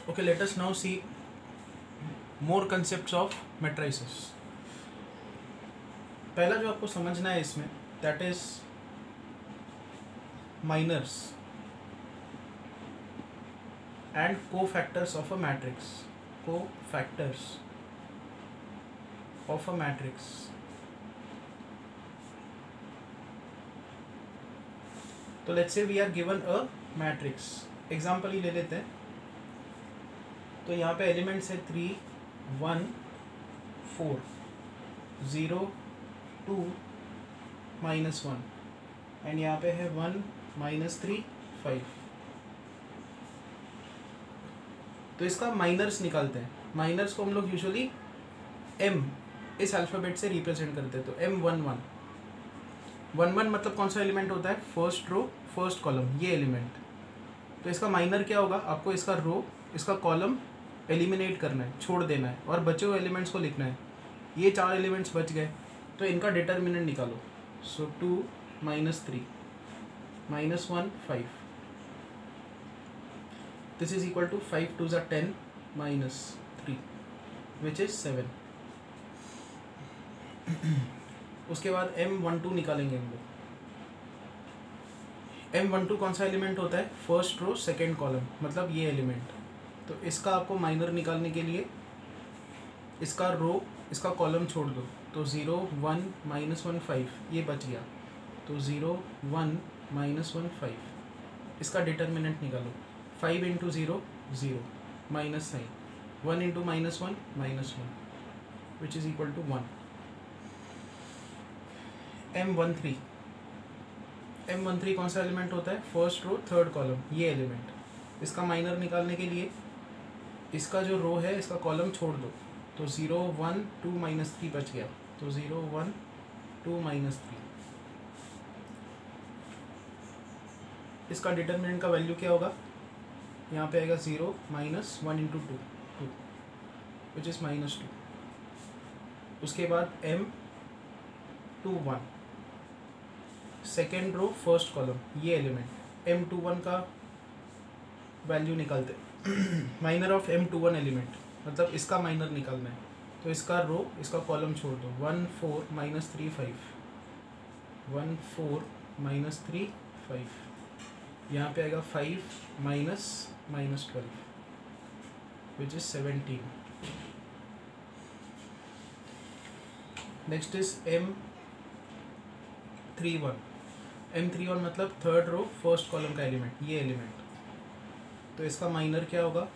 Okay, let us now see more concepts of matrices. पहला जो आपको समझना है इसमें, that is minors and cofactors of a matrix. Cofactors of a matrix. तो let's say we are given a matrix. Example ही ले लेते हैं. तो यहाँ पे एलिमेंट्स है 3, 1, 4, 0, 2, -1 एंड यहाँ पे है 1, -3, 5. तो इसका माइनर्स निकालते हैं. माइनर्स को हम लोग यूजुअली m इस अल्फ़ाबेट से रिप्रेजेंट करते हैं. तो M11 11 मतलब कौन सा एलिमेंट होता है? फर्स्ट रो फर्स्ट कॉलम, ये एलिमेंट. तो इसका माइनर क्या होगा? आपको इसका रो इसका कॉलम एलिमिनेट करना है, छोड़ देना है और बचे हुए एलिमेंट्स को लिखना है. ये 4 एलिमेंट्स बच गए तो इनका डिटर्मिनेंट निकालो. So 2 -3 -1 5. This is equal to 5 2 = 10 -3 which is 7. उसके बाद M12 निकालेंगे हम लोग. M12 कौन सा एलिमेंट होता है? फर्स्ट रो सेकेंड कॉलम, मतलब ये एलिमेंट. तो इसका आपको माइनर निकालने के लिए इसका रो इसका कॉलम छोड़ दो. तो 0 1 -1 5 ये बच गया. तो 0 1 -1 5. इसका डिटर्मिनेंट निकालो. 5 × 0 0 minus sign. 1 × -1 -1 which is equal to 1. M13 कौन सा एलिमेंट होता है? फर्स्ट रो थर्ड कॉलम, ये एलिमेंट. इसका माइनर निकालने के लिए इसका जो रो है इसका कॉलम छोड़ दो. तो 0 1 2 -3 बच गया. तो 0 1 2 -3. इसका डिटर्मिनेंट का वैल्यू क्या होगा? यहाँ पे आएगा 0 -1 × 2 2 विच इज़ -2. उसके बाद M21 second row first column, ये एलिमेंट. M21 का वैल्यू निकालते माइनर ऑफ M21 एलिमेंट, मतलब इसका माइनर निकालना है. तो इसका रो इसका कॉलम छोड़ दो. 1 4 -3 5 1 4 -3 5. यहाँ पे आएगा 5 -12 which is 17. Next is M31 मतलब थर्ड रो फर्स्ट कॉलम का एलिमेंट, ये एलिमेंट. तो इसका माइनर क्या होगा?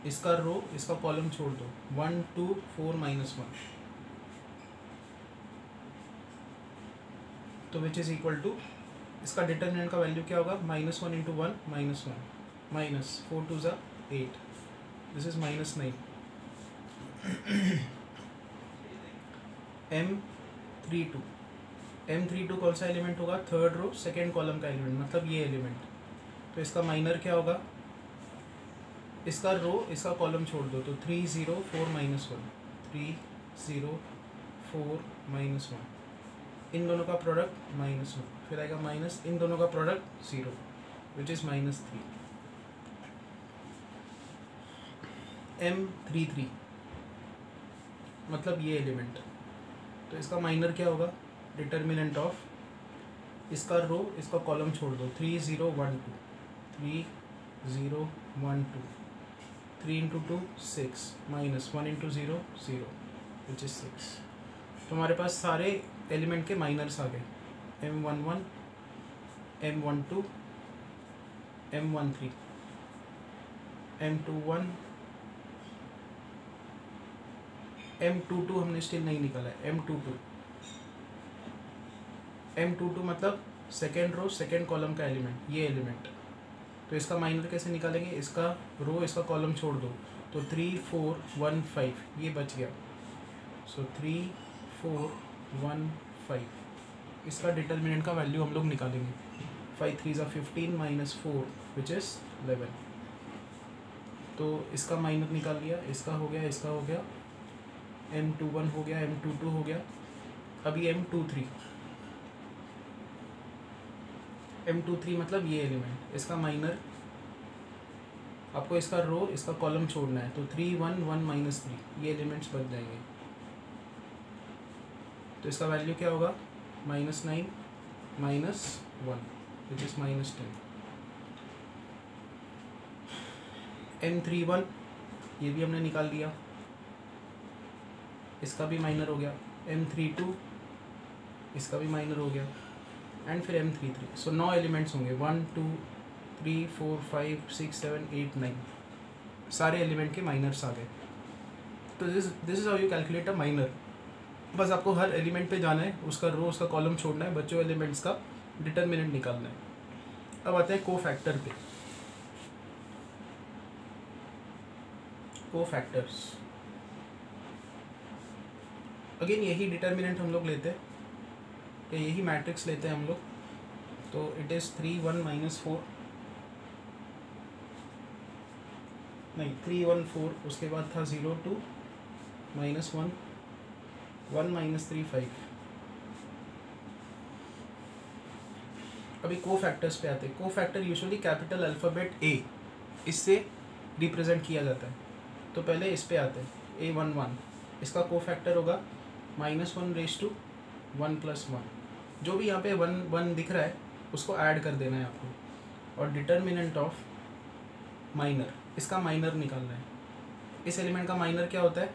इसका रो इसका कॉलम छोड़ दो. 1 2 4 -1. तो विच इज इक्वल टू इसका डिटर्मिनेंट का वैल्यू क्या होगा? -1 × 1 -1 -4 2 = 8. This is -9. M32 कौन सा एलिमेंट होगा? थर्ड रो सेकेंड कॉलम का एलिमेंट, मतलब ये एलिमेंट. तो इसका माइनर क्या होगा? इसका रो इसका कॉलम छोड़ दो. तो 3 0 4 -1 3 0 4 -1. इन दोनों का प्रोडक्ट -1. फिर आएगा माइनस इन दोनों का प्रोडक्ट 0 विच इज़ -3. M33 मतलब ये एलिमेंट. तो इसका माइनर क्या होगा? डिटर्मिनेंट ऑफ इसका रो इसका कॉलम छोड़ दो. 3 0 1 2 3 0 1 2 3 × 2 6 -1 × 0 0 विच इज़ 6. तो हमारे पास सारे एलिमेंट के माइनर्स आ गए. M11 M12 M13 M21 M22 हमने स्टिल नहीं निकाला है. M22 मतलब सेकेंड रो सेकेंड कॉलम का एलिमेंट, ये एलिमेंट. तो इसका माइनर कैसे निकालेंगे? इसका रो इसका कॉलम छोड़ दो. तो 3 4 1 5 ये बच गया. सो 3 4 1 5. इसका डिटर्मिनेंट का वैल्यू हम लोग निकालेंगे. 5 3 = 15 -4 विच इज़ 11. तो इसका माइनर निकाल लिया. इसका हो गया, इसका हो गया. M21 हो गया, M22 हो गया. अभी M23 मतलब ये एलिमेंट. इसका माइनर आपको इसका रो इसका कॉलम छोड़ना है, तो 3 1 1 माइनस 3 ये एलिमेंट्स बन जाएंगे। तो इसका वैल्यू क्या होगा, -9 -1 विच इज़ -10। M31 ये भी हमने निकाल दिया, इसका भी माइनर हो गया। M32 इसका भी माइनर हो गया, एंड फिर M33। सो 9 एलिमेंट्स होंगे, 1 2 3 4 5 6 7 8 9 सारे एलिमेंट के माइनर्स आ गए। तो this is how you calculate a minor. बस आपको हर एलिमेंट पे जाना है, उसका रो उसका कॉलम छोड़ना है, बच्चों एलिमेंट्स का डिटर्मिनेंट निकालना है। अब आते हैं कोफैक्टर पे। कोफैक्टर्स अगेन यही डिटर्मिनेंट हम लोग लेते हैं, या यही मैट्रिक्स लेते हैं हम लोग। तो इट इज़ 3 1 -4 नहीं 3 1 4, उसके बाद था 0 2 -1 1 -3 5। अभी कोफैक्टर्स पे आते हैं। Cofactor usually capital alphabet A इससे रिप्रेजेंट किया जाता है। तो पहले इस पे आते हैं, A11 इसका कोफैक्टर होगा -1 / 1 + 1। जो भी यहाँ पे 1 1 दिख रहा है उसको ऐड कर देना है आपको। और डिटर्मिनेंट ऑफ माइनर, इसका माइनर निकालना है। इस एलिमेंट का माइनर क्या होता है,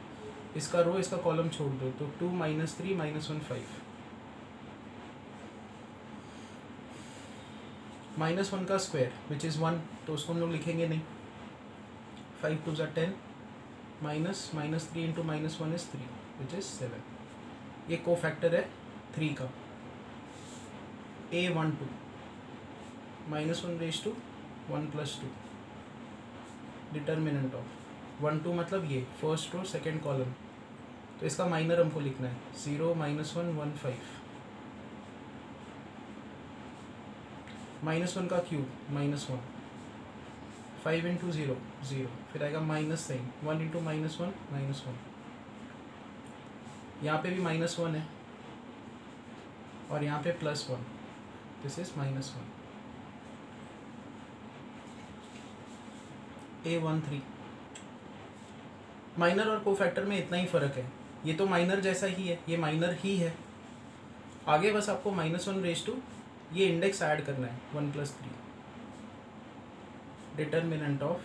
इसका रो इसका कॉलम छोड़ दो, तो 2 -3 -1 5। -1 का स्क्वायर विच इज़ 1, तो उसको हम लोग लिखेंगे नहीं। 5 2 = 10 -3 × -1 is 3 विच इज़ 7। ये कोफैक्टर है 3 का। A12 -1 / 1 + 2 डिटर्मिनेंट ऑफ 1 2 मतलब ये फर्स्ट रो सेकेंड कॉलम, तो इसका माइनर हमको लिखना है 0 -1 1 5। -1 का क्यूब -1, 5 × 0 0, फिर आएगा माइनस साइन, 1 × -1 -1। यहाँ पे भी -1 है और यहाँ पे +1, दिस इज -1। A13 माइनर और कोफैक्टर में इतना ही फ़र्क है, ये तो माइनर जैसा ही है, ये माइनर ही है। आगे बस आपको -1 ये इंडेक्स ऐड करना है 1 + 3। डिटर्मिनेंट ऑफ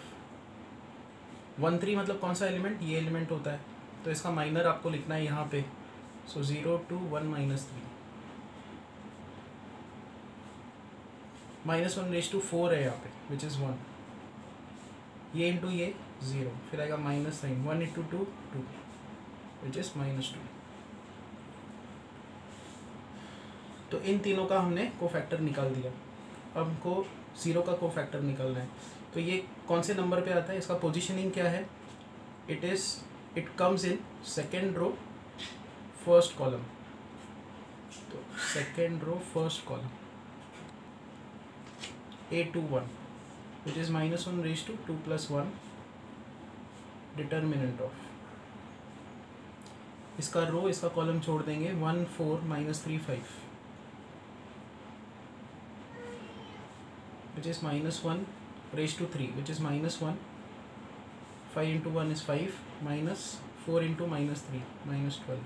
1 3 मतलब कौन सा एलिमेंट, ये एलिमेंट होता है, तो इसका माइनर आपको लिखना है यहाँ पे। सो 0 2 1 -3 -1 / 4 है यहाँ पे विच इज़ 1, ये इंटू ये 0, फिर आएगा माइनस साइन, 1 × 2 2 विच इज़ -2। तो इन तीनों का हमने कोफैक्टर निकाल दिया। अब हमको 0 का कोफैक्टर निकालना है। तो ये कौन से नंबर पे आता है, इसका पोजीशनिंग क्या है, it comes in second row first column. तो second row first column A21 which is -1 / 2 + 1 determinant of, इसका रो इसका कॉलम छोड़ देंगे 1 4 -3 5 which is -1 / 3 which is -1, 5 × 1 is 5, -4 × -3 -12,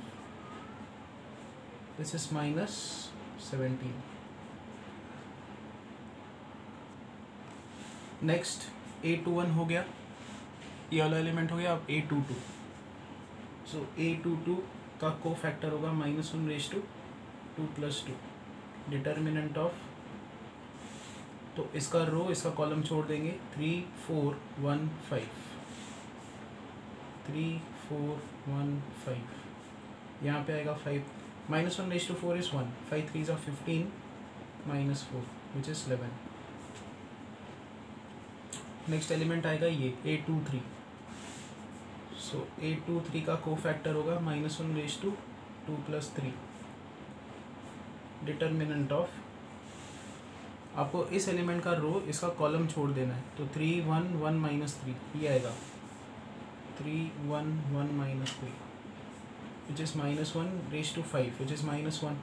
this is -17। Next A21 हो गया, ये वाला एलिमेंट हो गया। अब A22, सो A22 का कोफैक्टर होगा -1 / 2 + 2 डिटर्मिनेंट ऑफ, तो इसका रो इसका कॉलम छोड़ देंगे 3 4 1 5 3 4 1 5, यहाँ पे आएगा 5, -1 / 4 is 1, 5 3 = 15 -4 which is 11। Next element आएगा ये A23, सो A23 का कोफैक्टर होगा -1 / 2 + 3 डिटर्मिनेंट ऑफ, आपको इस एलिमेंट का रो इसका कॉलम छोड़ देना है, तो 3 1 1 -3 ये आएगा 3 1 1 -3 which is -1 / 5 which is -1,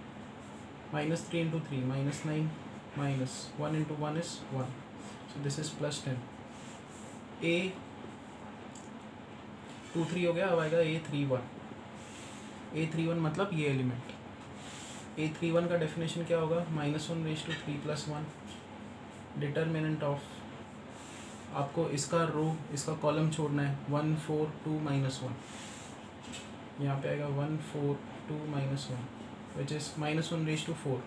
-3 × 3 -9, -1 × 1 is 1, so this is +10। A23 हो गया, अब आएगा A31। A31 मतलब ये एलिमेंट। A31 का डेफिनेशन क्या होगा, -1/3+1। डिटर्मिनेंट ऑफ, आपको इसका रो इसका कॉलम छोड़ना है, 1 4 2 -1। यहाँ पे आएगा 1 4 2 -1 which is -1/4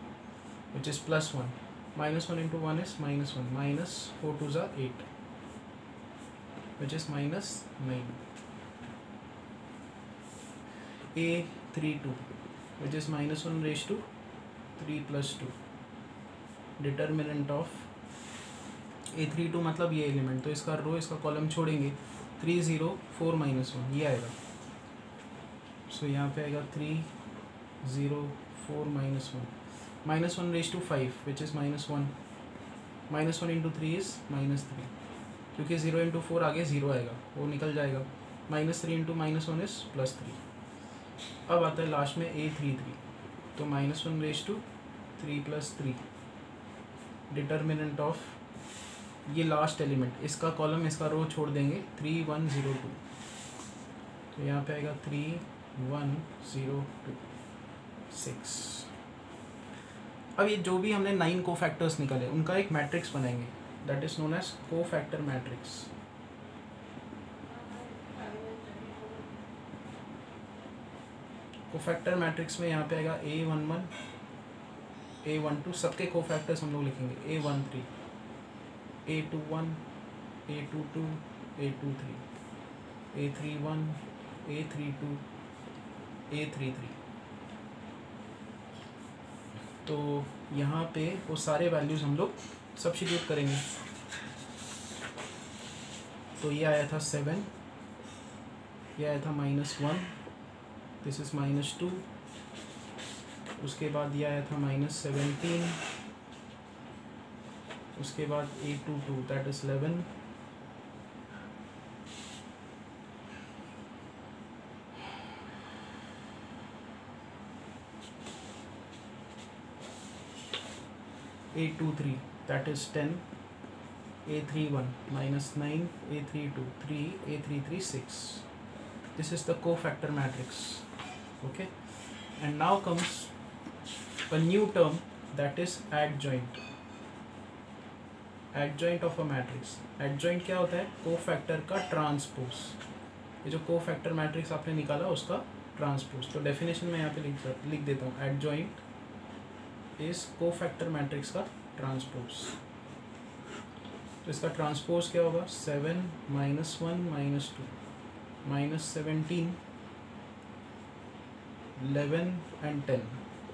which is +1। -1 into 1 is -1, -4 2s are 8 which is -9। A32 which is -1/3+2। Determinant of A32 मतलब ये एलिमेंट, तो इसका रो इसका कॉलम छोड़ेंगे, 3 0 4 -1 ये आएगा। सो यहाँ पे आएगा 3 0 4 -1 -1/5 which is -1। -1 into 3 is -3, क्योंकि 0 into 4 आगे 0 आएगा, वो निकल जाएगा। -3 into -1 is +3। अब आता है लास्ट में A33, तो -1/3+3। डिटर्मिनेंट ऑफ ये लास्ट एलिमेंट, इसका कॉलम इसका रो छोड़ देंगे, 3 1 0 2, तो यहाँ पे आएगा 3 1 0 2 6। अब ये जो भी हमने 9 कोफैक्टर्स निकाले उनका एक मैट्रिक्स बनाएंगे, that is known as cofactor matrix. Cofactor matrix में यहाँ पे आएगा A11 A12, सबके कोफैक्टर्स हम लोग लिखेंगे, A13 A21 A22 A23 A31 A32 A33। तो यहाँ पे वो सारे वैल्यूज़ हम लोग सब्स्टिट्यूट करेंगे। तो ये आया था 7, ये आया था -1, दिस इज़ -2, उसके बाद ये आया था -17, उसके बाद A22 that is 11, A23 that is 10, A31 -9, A32 3, A33 6. This is the cofactor matrix. Okay, and now comes a new term, that is adjoint. Adjoint of a matrix. Adjoint क्या होता है, cofactor का ट्रांसपोज। ये जो cofactor matrix आपने निकाला उसका transpose. तो डेफिनेशन में यहाँ पे लिख देता हूँ, adjoint इस कोफैक्टर मैट्रिक्स का ट्रांसपोज। तो इसका ट्रांसपोज क्या होगा, 7 -1 -2 -17 11 and 10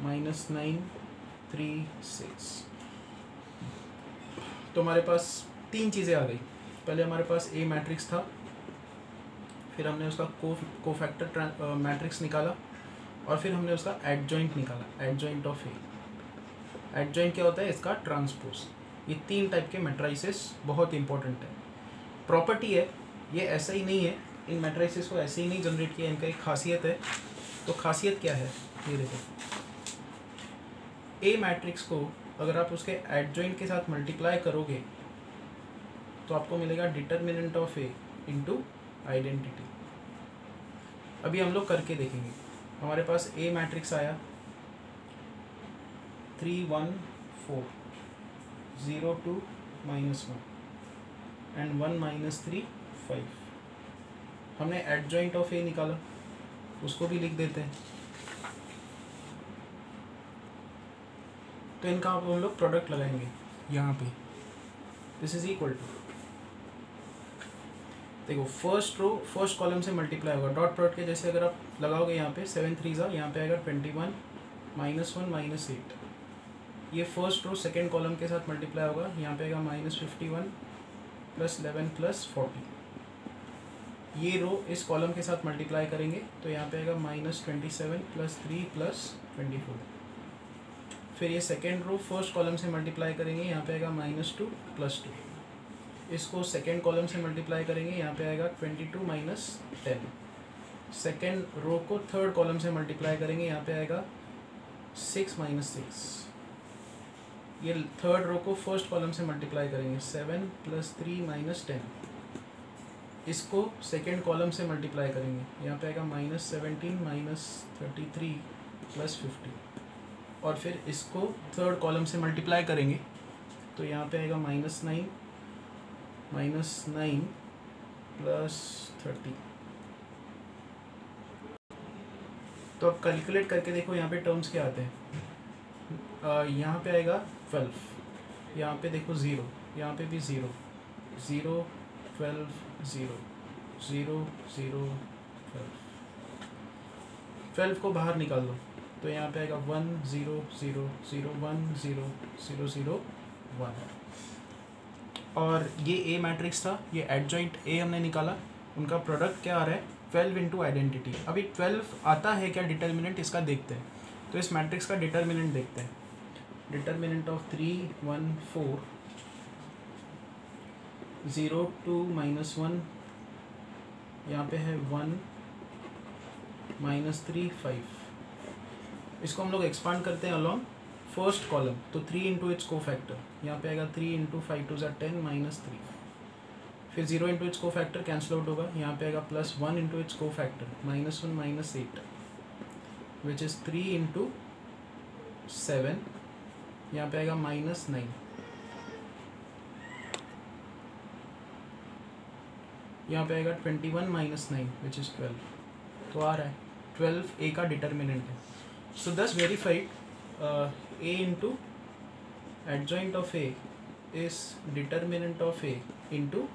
-9 3 6। तो हमारे पास तीन चीज़ें आ गई। पहले हमारे पास ए मैट्रिक्स था, फिर हमने उसका कोफैक्टर मैट्रिक्स निकाला, और फिर हमने उसका एडजॉइंट निकाला, एडजॉइंट ऑफ ए। एडजॉइंट क्या होता है, इसका ट्रांसपोज। ये तीन टाइप के मैट्राइसेस बहुत इंपॉर्टेंट है, प्रॉपर्टी है, ये ऐसा ही नहीं है, इन मैट्राइसेस को ऐसे ही नहीं जनरेट किया, इनका एक खासियत है। तो खासियत क्या है, ये देखो, ए मैट्रिक्स को अगर आप उसके एडजॉइंट के साथ मल्टीप्लाई करोगे तो आपको मिलेगा determinant of A into identity. अभी हम लोग करके देखेंगे। हमारे पास ए मैट्रिक्स आया 3 1 4 0 2 -1 एंड 1 -3 5। हमने एडजॉइंट ऑफ ए निकाला, उसको भी लिख देते हैं। तो इनका अब हम लोग प्रोडक्ट लगाएंगे यहाँ पे, दिस इज इक्वल टू, देखो फर्स्ट रो फर्स्ट कॉलम से मल्टीप्लाई होगा, डॉट प्रोडक्ट के जैसे अगर आप लगाओगे यहाँ पे 7 3 यहाँ पे आएगा 21 -1 -8। ये फर्स्ट रो सेकेंड कॉलम के साथ मल्टीप्लाई होगा, यहाँ पे आएगा -51 + 11 + 40। ये रो इस कॉलम के साथ मल्टीप्लाई करेंगे तो यहाँ पे आएगा -27 + 3 + 24। फिर ये सेकेंड रो फर्स्ट कॉलम से मल्टीप्लाई करेंगे, यहाँ पे आएगा -2 + 2। इसको सेकेंड कॉलम से मल्टीप्लाई करेंगे, यहाँ पे आएगा 22 - 10। सेकेंड रो को थर्ड कॉलम से मल्टीप्लाई करेंगे, यहाँ पे आएगा 6 - 6। ये थर्ड रो को फर्स्ट कॉलम से मल्टीप्लाई करेंगे, 7 + 3 - 10। इसको सेकेंड कॉलम से मल्टीप्लाई करेंगे, यहाँ पे आएगा -17 -33 +50, और फिर इसको थर्ड कॉलम से मल्टीप्लाई करेंगे तो यहाँ पे आएगा -9 +30। तो अब कैलकुलेट करके देखो यहाँ पे टर्म्स क्या आते हैं। यहाँ पे आएगा 12, यहाँ पे देखो 0, यहाँ पे भी 0 0 12 0 0 0 12 को बाहर निकाल दो तो यहाँ पे आएगा 1 0 0 0 1 0 0 0 1। और ये ए मैट्रिक्स था, ये एडजॉइंट ए हमने निकाला, उनका प्रोडक्ट क्या आ रहा है 12 इंटू आइडेंटिटी। अभी 12 आता है क्या डिटर्मिनेंट, इसका देखते हैं। तो इस मैट्रिक्स का डिटर्मिनेंट देखते हैं। डिटर्मिनेंट ऑफ 3 1 4 0 2 -1, यहाँ पे है 1 -3 5। इसको हम लोग एक्सपांड करते हैं अलॉन्ग फर्स्ट कॉलम, तो 3 इंटू इट्स को फैक्टर, यहाँ पे आएगा 3 इंटू 5 2 ज़ा 10 -3। फिर 0 इंटू इट्स को फैक्टर कैंसिल आउट होगा, यहाँ पे आएगा +1 इंटू इट्स को फैक्टर -1 -8 विच इज़ 3 इंटू 7, यहाँ पे आएगा -9। यहाँ पे आएगा 21 -9 विच इज़ 12। तो आ रहा है 12 ए का डिटर्मिनेंट है। सो दस verified A into adjoint of A is determinant of A into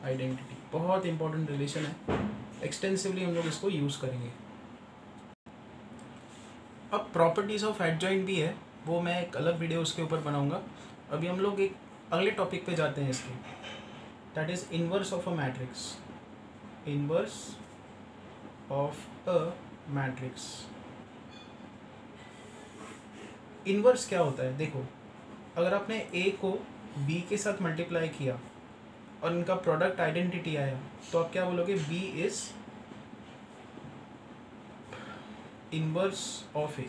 identity. बहुत इंपॉर्टेंट रिलेशन है, एक्सटेंसिवली हम लोग इसको यूज़ करेंगे। अब प्रॉपर्टीज़ ऑफ एडजॉइंट भी है, वो मैं एक अलग वीडियो उसके ऊपर बनाऊंगा। अभी हम लोग एक अगले टॉपिक पे जाते हैं इसके, that is inverse of a matrix. Inverse of a matrix. Inverse क्या होता है, देखो अगर आपने ए को बी के साथ मल्टीप्लाई किया और इनका प्रोडक्ट आइडेंटिटी आया तो आप क्या बोलोगे, B is inverse of A.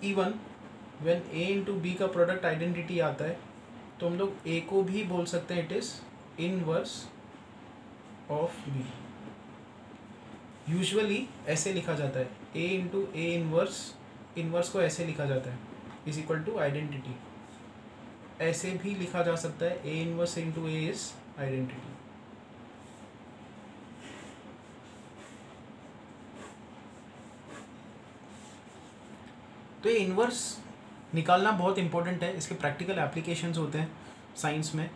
Even when A into B का प्रोडक्ट आइडेंटिटी आता है तो हम लोग ए को भी बोल सकते हैं it is inverse of B. Usually ऐसे लिखा जाता है, A into A inverse, inverse को ऐसे लिखा जाता है इज इक्वल टू आइडेंटिटी। ऐसे भी लिखा जा सकता है, A inverse into A is identity. तो ये इनवर्स निकालना बहुत इंपॉर्टेंट है, इसके प्रैक्टिकल एप्लीकेशंस होते हैं साइंस में।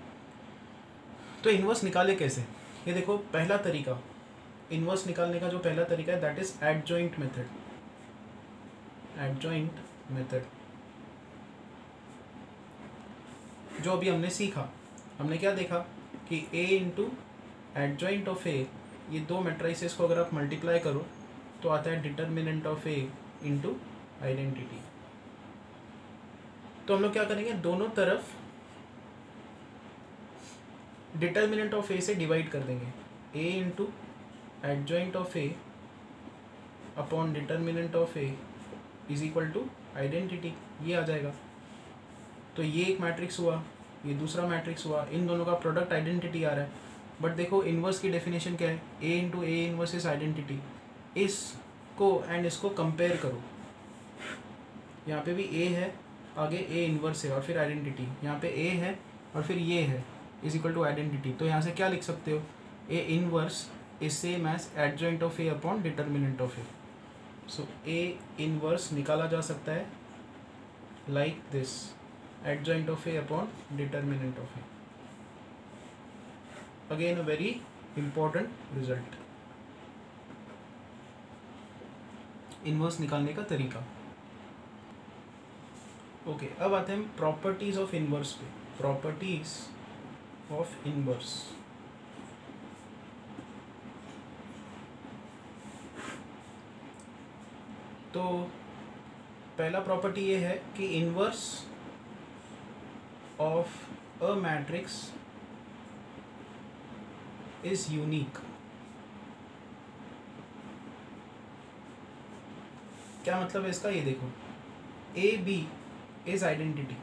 तो इनवर्स निकाले कैसे, ये देखो पहला तरीका इनवर्स निकालने का, जो पहला तरीका है that is adjoint method. Adjoint method जो अभी हमने सीखा, हमने क्या देखा कि ए इंटू एडजॉइंट ऑफ ए, ये दो मैट्रिसेस को अगर आप मल्टीप्लाई करो तो आता है determinant of A into identity. तो हम लोग क्या करेंगे, दोनों तरफ डिटर्मिनेंट ऑफ ए से डिवाइड कर देंगे। A into adjoint of A upon determinant of A is equal to identity, ये आ जाएगा। तो ये एक मैट्रिक्स हुआ, ये दूसरा मैट्रिक्स हुआ, इन दोनों का प्रोडक्ट आइडेंटिटी आ रहा है। बट देखो इन्वर्स की डेफिनेशन क्या है, A into A inverse is identity. इसको एंड इसको कंपेयर करो, यहाँ पे भी ए है, आगे ए इन्वर्स है और फिर आइडेंटिटी, यहाँ पे ए है और फिर ये है इज इक्वल टू आइडेंटिटी। तो यहाँ से क्या लिख सकते हो, A inverse is same as adjoint of A upon determinant of A. So A inverse निकाला जा सकता है like this, adjoint of A upon determinant of A. Again a very important result, inverse निकालने का तरीका। ओके, अब आते हैं प्रॉपर्टीज ऑफ इनवर्स पे। प्रॉपर्टीज ऑफ इनवर्स, तो पहला प्रॉपर्टी ये है कि inverse of a matrix is unique. क्या मतलब है इसका, ये देखो ए बी इज आइडेंटिटी,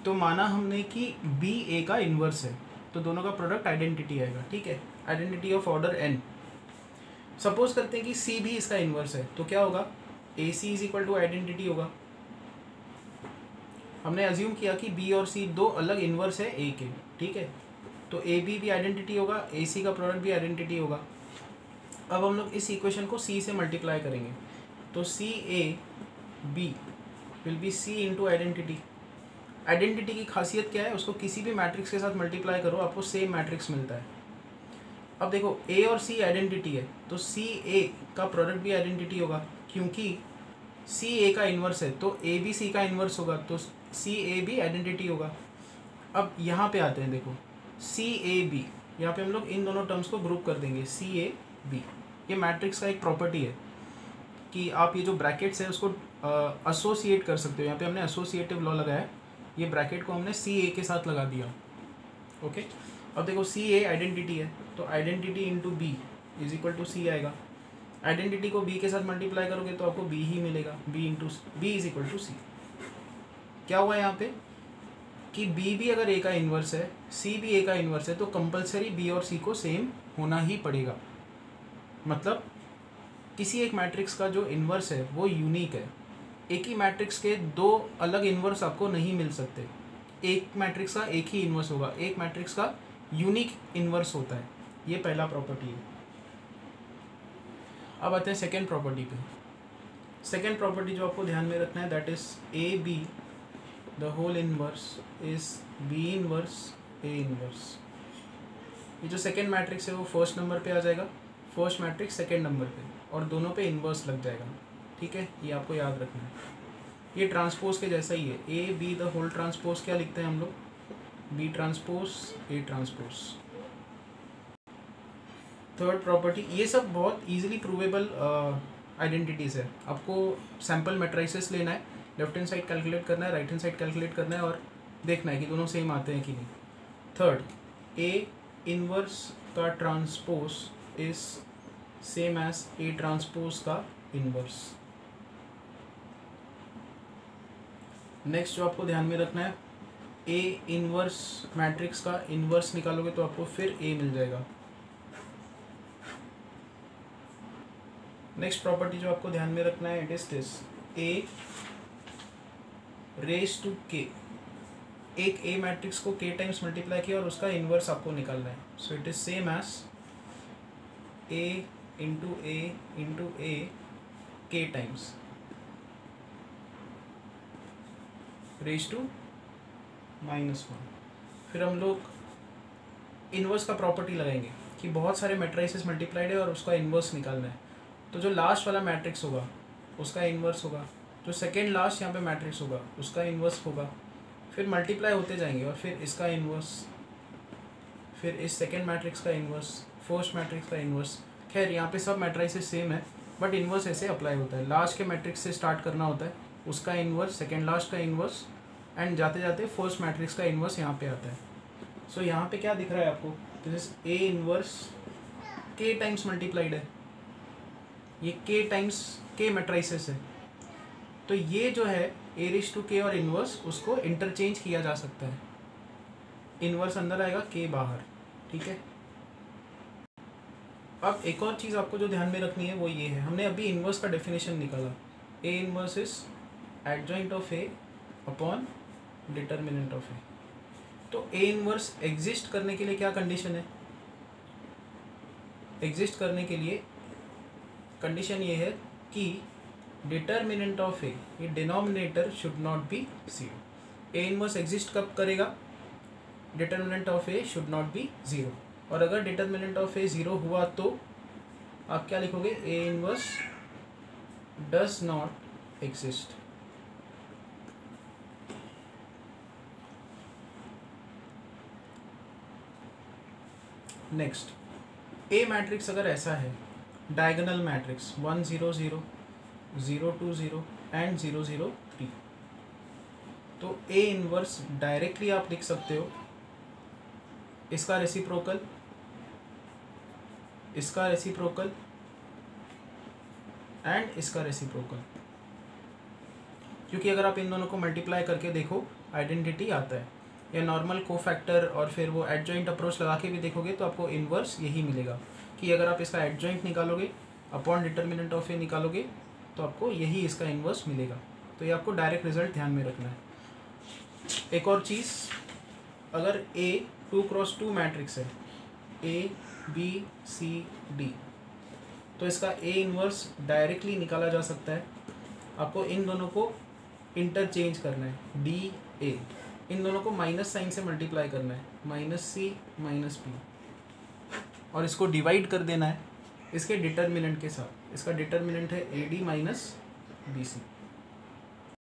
तो माना हमने कि बी ए का इन्वर्स है, तो दोनों का प्रोडक्ट आइडेंटिटी आएगा, ठीक है, identity of order n। Suppose करते हैं कि सी भी इसका इन्वर्स है, तो क्या होगा, ए सी इज इक्वल टू आइडेंटिटी होगा। हमने अज्यूम किया कि बी और सी दो अलग इन्वर्स है ए के, ठीक है, तो ए बी भी आइडेंटिटी होगा, ए सी का प्रोडक्ट भी आइडेंटिटी होगा। अब हम लोग इस इक्वेशन को सी से मल्टीप्लाई करेंगे, तो C A B will be C into identity. Identity की खासियत क्या है, उसको किसी भी मैट्रिक्स के साथ मल्टीप्लाई करो आपको सेम मैट्रिक्स मिलता है। अब देखो ए और सी आइडेंटिटी है, तो सी ए का प्रोडक्ट भी आइडेंटिटी होगा, क्योंकि सी ए का इन्वर्स है तो ए भी सी का इन्वर्स होगा, तो सी ए भी आइडेंटिटी होगा। अब यहाँ पे आते हैं, देखो सी ए बी, यहाँ पे हम लोग इन दोनों टर्म्स को ग्रुप कर देंगे, सी ए बी। ये मैट्रिक्स का एक प्रॉपर्टी है कि आप ये जो ब्रैकेट्स है उसको एसोसिएट कर सकते हो। यहाँ पे हमने एसोसिएटिव लॉ लगाया है, ये ब्रैकेट को हमने सी ए के साथ लगा दिया, ओके। अब देखो सी ए आइडेंटिटी है, तो identity into B is equal to C आएगा। आइडेंटिटी को बी के साथ मल्टीप्लाई करोगे तो आपको बी ही मिलेगा, B into B is equal to C. क्या हुआ यहाँ पे कि बी भी अगर ए का इन्वर्स है, सी भी ए का इन्वर्स है, तो कंपलसरी बी और सी को सेम होना ही पड़ेगा। मतलब किसी एक मैट्रिक्स का जो इन्वर्स है वो यूनिक है। एक ही मैट्रिक्स के दो अलग इन्वर्स आपको नहीं मिल सकते। एक मैट्रिक्स का एक ही इन्वर्स होगा, एक मैट्रिक्स का यूनिक इन्वर्स होता है। ये पहला प्रॉपर्टी है। अब आते हैं सेकेंड प्रॉपर्टी पे। सेकेंड प्रॉपर्टी जो आपको ध्यान में रखना है, that is A B the whole inverse is B inverse A inverse. ये जो सेकेंड मैट्रिक्स है वो फर्स्ट नंबर पे आ जाएगा, फर्स्ट मैट्रिक्स सेकेंड नंबर पे, और दोनों पे इन्वर्स लग जाएगा, ठीक है। ये आपको याद रखना है। ये ट्रांसपोज के जैसा ही है, A B the whole transpose क्या लिखते हैं हम लोग, B transpose A transpose. Third property, ये सब बहुत इजीली प्रूवेबल आइडेंटिटीज़ है। आपको सैम्पल मैट्रिसेस लेना है, लेफ्ट हैंड साइड कैलकुलेट करना है, राइट हैंड साइड कैलकुलेट करना है, और देखना है कि दोनों सेम आते हैं कि नहीं। थर्ड, ए इनवर्स का transpose is same as A transpose का इनवर्स। नेक्स्ट जो आपको ध्यान में रखना है, ए इनवर्स मैट्रिक्स का इनवर्स निकालोगे तो आपको फिर ए मिल जाएगा। नेक्स्ट प्रॉपर्टी जो आपको ध्यान में रखना है, it is this, A raise to K. एक ए मैट्रिक्स को के टाइम्स मल्टीप्लाई किया और उसका इनवर्स आपको निकालना है। So it is same as A into A के टाइम्स रेज टू -1। फिर हम लोग इन्वर्स का प्रॉपर्टी लगाएंगे कि बहुत सारे मैट्रिसेस मल्टीप्लाइड है और उसका इन्वर्स निकालना है। तो जो लास्ट वाला मैट्रिक्स होगा उसका इन्वर्स होगा, जो सेकेंड लास्ट यहाँ पे मैट्रिक्स होगा उसका इन्वर्स होगा, फिर मल्टीप्लाई होते जाएंगे और फिर इसका इन्वर्स, फिर इस सेकेंड मैट्रिक्स का इन्वर्स, फर्स्ट मैट्रिक्स का इन्वर्स। खैर यहाँ पे सब मैट्रिसेस सेम है, बट इन्वर्स ऐसे अप्लाई होता है। लास्ट के मैट्रिक्स से स्टार्ट करना होता है, उसका इन्वर्स, सेकेंड लास्ट का इन्वर्स, एंड जाते जाते फर्स्ट मैट्रिक्स का इन्वर्स यहाँ पे आता है। सो यहाँ पे क्या दिख रहा है आपको, दिस इज ए इन्वर्स के टाइम्स मल्टीप्लाइड है, ये के टाइम्स के मैट्रिसेस है। तो ये जो है ए रेज टू के और इन्वर्स, उसको इंटरचेंज किया जा सकता है। इन्वर्स अंदर आएगा, के बाहर, ठीक है। अब एक और चीज़ आपको जो ध्यान में रखनी है वो ये है, हमने अभी इन्वर्स का डेफिनेशन निकाला, A inverse is adjoint of A upon determinant of A. तो ए इन्वर्स एग्जिस्ट करने के लिए क्या कंडीशन है, एग्जिस्ट करने के लिए कंडीशन ये है कि डिटर्मिनेंट ऑफ ए, ये denominator should not be zero. A inverse exist कब करेगा, determinant of A should not be zero. और अगर डिटर्मिनेंट ऑफ ए जीरो हुआ तो आप क्या लिखोगे, A inverse does not exist. Next, A matrix अगर ऐसा है, डायगोनल मैट्रिक्स 1 0 0 0 2 0 एंड 0 0 3, तो ए इनवर्स डायरेक्टली आप लिख सकते हो, इसका रेसिप्रोकल, इसका रेसिप्रोकल एंड इसका रेसिप्रोकल, क्योंकि अगर आप इन दोनों को मल्टीप्लाई करके देखो आइडेंटिटी आता है। या नॉर्मल कोफैक्टर और फिर वो एडजॉइंट अप्रोच लगा के भी देखोगे तो आपको इन्वर्स यही मिलेगा कि अगर आप इसका एडजॉइंट निकालोगे अपॉन डिटर्मिनेंट ऑफ ए निकालोगे तो आपको यही इसका इन्वर्स मिलेगा। तो ये आपको डायरेक्ट रिजल्ट ध्यान में रखना है। एक और चीज़, अगर ए 2x2 मैट्रिक्स है ABCD तो इसका ए इन्वर्स डायरेक्टली निकाला जा सकता है। आपको इन दोनों को इंटरचेंज करना है, DA इन दोनों को माइनस साइन से मल्टीप्लाई करना है, -C -B, और इसको डिवाइड कर देना है इसके डिटर्मिनेंट के साथ। इसका डिटर्मिनेंट है AD - BC।